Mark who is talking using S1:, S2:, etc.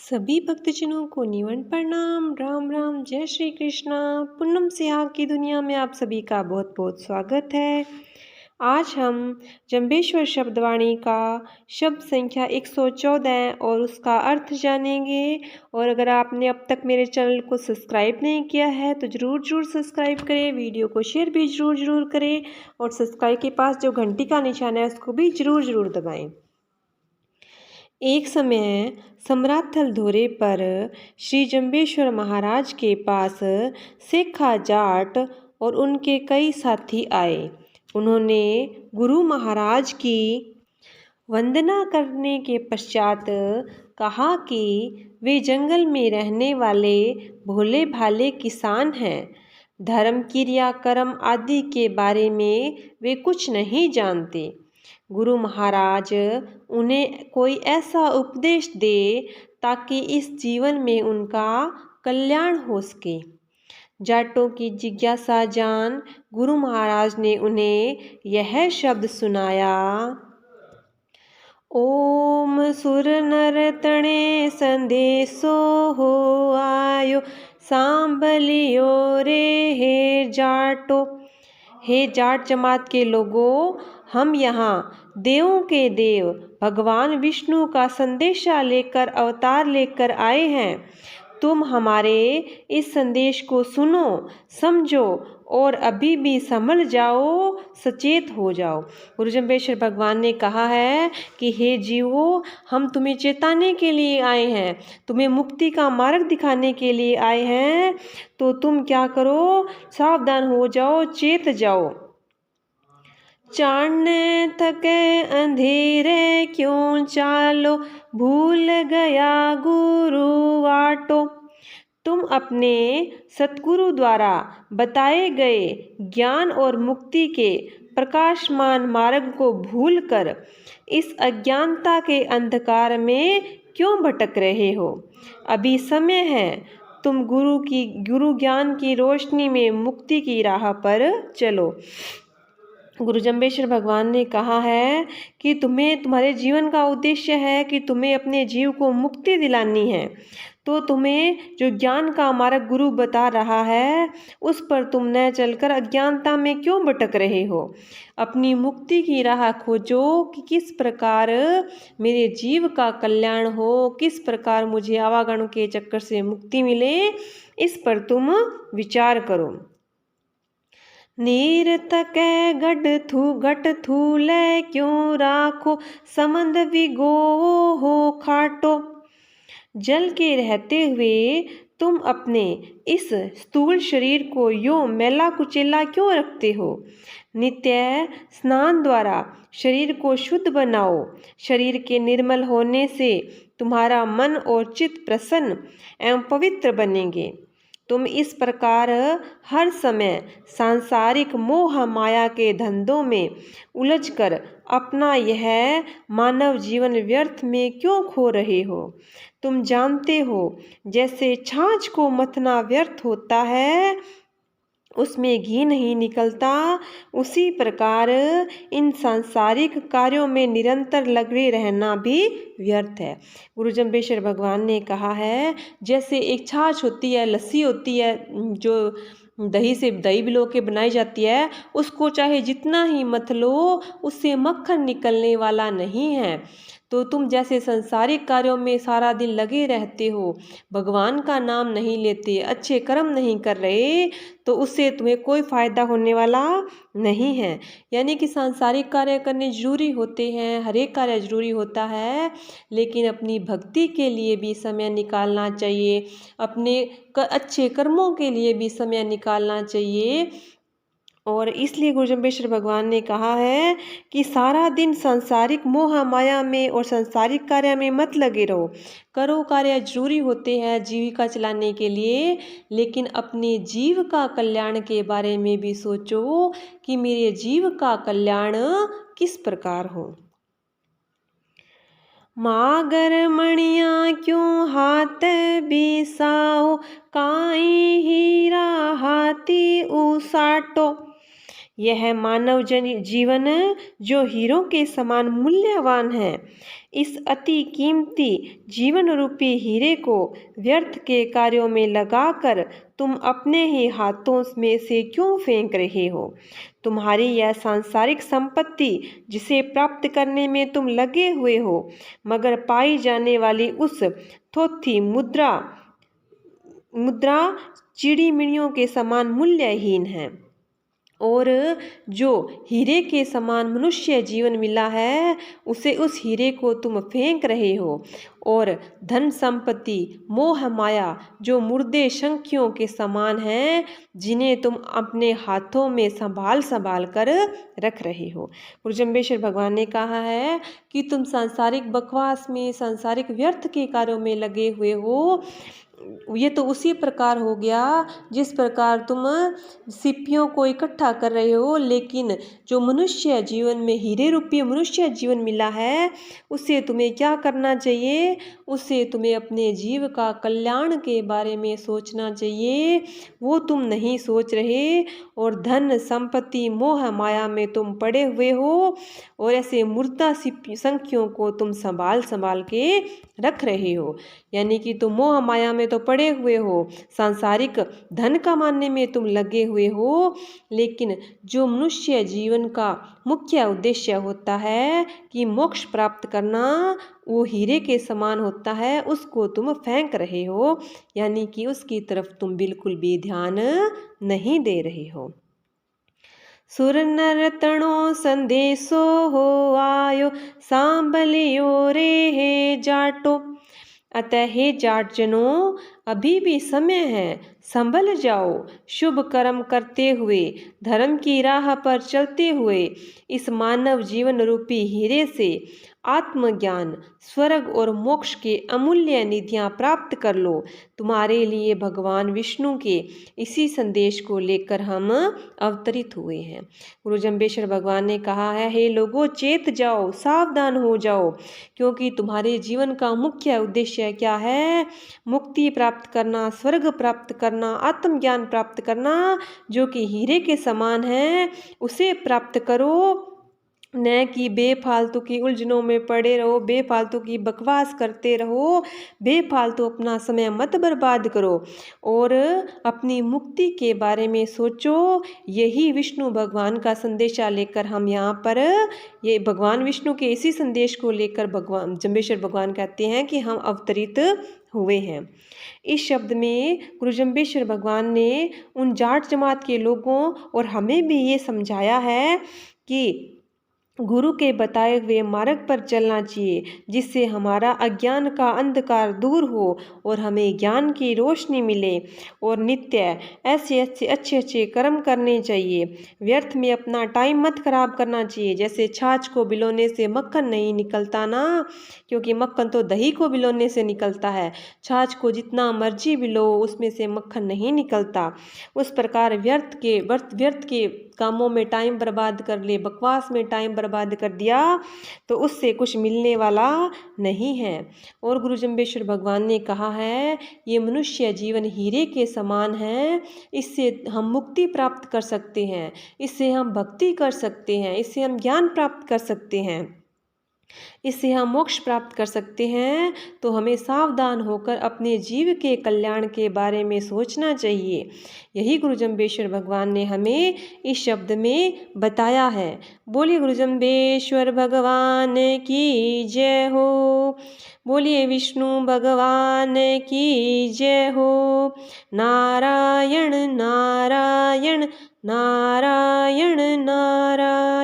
S1: सभी भक्तजनों को निवन प्रणाम। राम राम, जय श्री कृष्णा। पूनम सिहाग की दुनिया में आप सभी का बहुत बहुत स्वागत है। आज हम जंबेश्वर शब्दवाणी का शब्द संख्या 114 और उसका अर्थ जानेंगे। और अगर आपने अब तक मेरे चैनल को सब्सक्राइब नहीं किया है तो ज़रूर सब्सक्राइब करें, वीडियो को शेयर भी ज़रूर करें और सब्सक्राइब के पास जो घंटी का निशान है उसको भी ज़रूर दबाएं। एक समय सम्राथल धोरे पर श्री जंबेश्वर महाराज के पास सेखा जाट और उनके कई साथी आए। उन्होंने गुरु महाराज की वंदना करने के पश्चात कहा कि वे जंगल में रहने वाले भोले भाले किसान हैं। धर्म, क्रिया, कर्म आदि के बारे में वे कुछ नहीं जानते। गुरु महाराज उन्हें कोई ऐसा उपदेश दे ताकि इस जीवन में उनका कल्याण हो सके। जाटों की जिज्ञासा जान गुरु महाराज ने उन्हें यह शब्द सुनाया। ओम सुर नर तणे संदेशो हो आयो, सांभलियो रे हे जाटो। हे जाट जमात के लोगों, हम यहाँ देवों के देव भगवान विष्णु का संदेशा लेकर अवतार लेकर आए हैं। तुम हमारे इस संदेश को सुनो, समझो और अभी भी संभल जाओ, सचेत हो जाओ। गुरु जंबेश्वर भगवान ने कहा है कि हे जीवो, हम तुम्हें चेताने के लिए आए हैं, तुम्हें मुक्ति का मार्ग दिखाने के लिए आए हैं। तो तुम क्या करो, सावधान हो जाओ, चेत जाओ। चाणने थके अंधेरे क्यों चालो, भूल गया गुरु वाटो। तुम अपने सतगुरु द्वारा बताए गए ज्ञान और मुक्ति के प्रकाशमान मार्ग को भूलकर इस अज्ञानता के अंधकार में क्यों भटक रहे हो। अभी समय है, तुम गुरु ज्ञान की रोशनी में मुक्ति की राह पर चलो। गुरु जंबेश्वर भगवान ने कहा है कि तुम्हारे जीवन का उद्देश्य है कि तुम्हें अपने जीव को मुक्ति दिलानी है। तो तुम्हें जो ज्ञान का मार्ग गुरु बता रहा है उस पर तुम न चलकर अज्ञानता में क्यों भटक रहे हो। अपनी मुक्ति की राह खोजो कि किस प्रकार मेरे जीव का कल्याण हो, किस प्रकार मुझे आवागमन के चक्कर से मुक्ति मिले, इस पर तुम विचार करो। नीर तकै घट थूले क्यों राखो, समंद विगो हो खाटो। जल के रहते हुए तुम अपने इस स्थूल शरीर को यूं मैला कुचेला क्यों रखते हो। नित्य स्नान द्वारा शरीर को शुद्ध बनाओ। शरीर के निर्मल होने से तुम्हारा मन और चित्त प्रसन्न एवं पवित्र बनेंगे। तुम इस प्रकार हर समय सांसारिक मोह माया के धंधों में उलझकर अपना यह मानव जीवन व्यर्थ में क्यों खो रहे हो। तुम जानते हो, जैसे छाछ को मथना व्यर्थ होता है, उसमें घी नहीं निकलता, उसी प्रकार इन सांसारिक कार्यों में निरंतर लगे रहना भी व्यर्थ है। गुरु जंबेश्वर भगवान ने कहा है, जैसे एक छाछ होती है, लस्सी होती है, जो दही भिगो के बनाई जाती है, उसको चाहे जितना ही मथ लो उससे मक्खन निकलने वाला नहीं है। तो तुम जैसे संसारिक कार्यों में सारा दिन लगे रहते हो, भगवान का नाम नहीं लेते, अच्छे कर्म नहीं कर रहे, तो उससे तुम्हें कोई फायदा होने वाला नहीं है। यानी कि सांसारिक कार्य करने जरूरी होते हैं, हर एक कार्य जरूरी होता है, लेकिन अपनी भक्ति के लिए भी समय निकालना चाहिए, अपने अच्छे कर्मों के लिए भी समय निकालना चाहिए। और इसलिए गुरु जंबेश्वर भगवान ने कहा है कि सारा दिन सांसारिक मोह माया में और सांसारिक कार्य में मत लगे रहो। करो, कार्य जरूरी होते हैं जीविका चलाने के लिए, लेकिन अपने जीव का कल्याण के बारे में भी सोचो कि मेरे जीव का कल्याण किस प्रकार हो। मागर मणिया क्यों हाथ बिसाओ, काई हीरा हाथी उसाटो। यह मानव जीवन जो हीरों के समान मूल्यवान है, इस अति कीमती जीवन रूपी हीरे को व्यर्थ के कार्यों में लगाकर तुम अपने ही हाथों में से क्यों फेंक रहे हो? तुम्हारी यह सांसारिक संपत्ति जिसे प्राप्त करने में तुम लगे हुए हो, मगर पाई जाने वाली उस थोथी मुद्रा चिड़िमिड़ियों के समान मूल्यहीन है। और जो हीरे के समान मनुष्य जीवन मिला है, उस हीरे को तुम फेंक रहे हो। और धन संपत्ति मोह माया जो मुर्दे शंखियों के समान हैं, जिन्हें तुम अपने हाथों में संभाल कर रख रहे हो। गुरु जम्बेश्वर भगवान ने कहा है कि तुम सांसारिक बकवास में, सांसारिक व्यर्थ के कार्यों में लगे हुए हो। ये तो उसी प्रकार हो गया जिस प्रकार तुम सिप्पियों को इकट्ठा कर रहे हो, लेकिन जो मनुष्य जीवन में हीरे रूपी मनुष्य जीवन मिला है, उससे तुम्हें क्या करना चाहिए? उससे तुम्हें अपने जीव का कल्याण के बारे में सोचना चाहिए। वो तुम नहीं सोच रहे और धन संपत्ति मोह माया में तुम पड़े हुए हो और ऐसे मुर्दा संख्यों को तुम संभाल के रख रहे हो। यानी कि तुम मोह माया में तो पड़े हुए हो, सांसारिक धन कमाने में तुम लगे हुए हो, लेकिन जो मनुष्य जीवन का मुख्य उद्देश्य होता है कि मोक्ष प्राप्त करना, वो हीरे के समान होता है, उसको तुम फेंक रहे हो। यानी कि उसकी तरफ तुम बिल्कुल भी ध्यान नहीं दे रहे हो। सुर नर तणो संदेशो हो आयो, सांभलियो रे हे जाटो। अतः हे जाट जनों, अभी भी समय है, संभल जाओ। शुभ कर्म करते हुए, धर्म की राह पर चलते हुए इस मानव जीवन रूपी हीरे से आत्मज्ञान, स्वर्ग और मोक्ष के अमूल्य निधियां प्राप्त कर लो। तुम्हारे लिए भगवान विष्णु के इसी संदेश को लेकर हम अवतरित हुए हैं। गुरु जम्बेश्वर भगवान ने कहा है, हे लोगों, चेत जाओ, सावधान हो जाओ, क्योंकि तुम्हारे जीवन का मुख्य उद्देश्य क्या है? मुक्ति प्राप्त करना, स्वर्ग प्राप्त करना, आत्मज्ञान प्राप्त करना, जो कि हीरे के समान है, उसे प्राप्त करो। न कि बेफालतू की उलझनों में पड़े रहो, बेफालतू की बकवास करते रहो, बेफालतू अपना समय मत बर्बाद करो और अपनी मुक्ति के बारे में सोचो। यही विष्णु भगवान का संदेशा लेकर हम यहाँ पर, ये भगवान विष्णु के इसी संदेश को लेकर भगवान जम्बेश्वर भगवान कहते हैं कि हम अवतरित हुए हैं। इस शब्द में गुरु जम्बेश्वर भगवान ने उन जाट जमात के लोगों और हमें भी ये समझाया है कि गुरु के बताए हुए मार्ग पर चलना चाहिए, जिससे हमारा अज्ञान का अंधकार दूर हो और हमें ज्ञान की रोशनी मिले। और नित्य ऐसे अच्छे कर्म करने चाहिए। व्यर्थ में अपना टाइम मत खराब करना चाहिए। जैसे छाछ को बिलोने से मक्खन नहीं निकलता ना, क्योंकि मक्खन तो दही को बिलोने से निकलता है। छाछ को जितना मर्जी बिलो, उसमें से मक्खन नहीं निकलता। उस प्रकार व्यर्थ के कामों में टाइम बर्बाद कर ले, बकवास में टाइम बर्बाद कर दिया तो उससे कुछ मिलने वाला नहीं है। और गुरु जम्बेश्वर भगवान ने कहा है, ये मनुष्य जीवन हीरे के समान है, इससे हम मुक्ति प्राप्त कर सकते हैं, इससे हम भक्ति कर सकते हैं, इससे हम ज्ञान प्राप्त कर सकते हैं, इससे हम मोक्ष प्राप्त कर सकते हैं। तो हमें सावधान होकर अपने जीव के कल्याण के बारे में सोचना चाहिए। यही गुरु जम्बेश्वर भगवान ने हमें इस शब्द में बताया है। बोलिए गुरु जम्बेश्वर भगवान की जय हो। बोलिए विष्णु भगवान की जय हो। नारायण नारायण नारायण नारायण।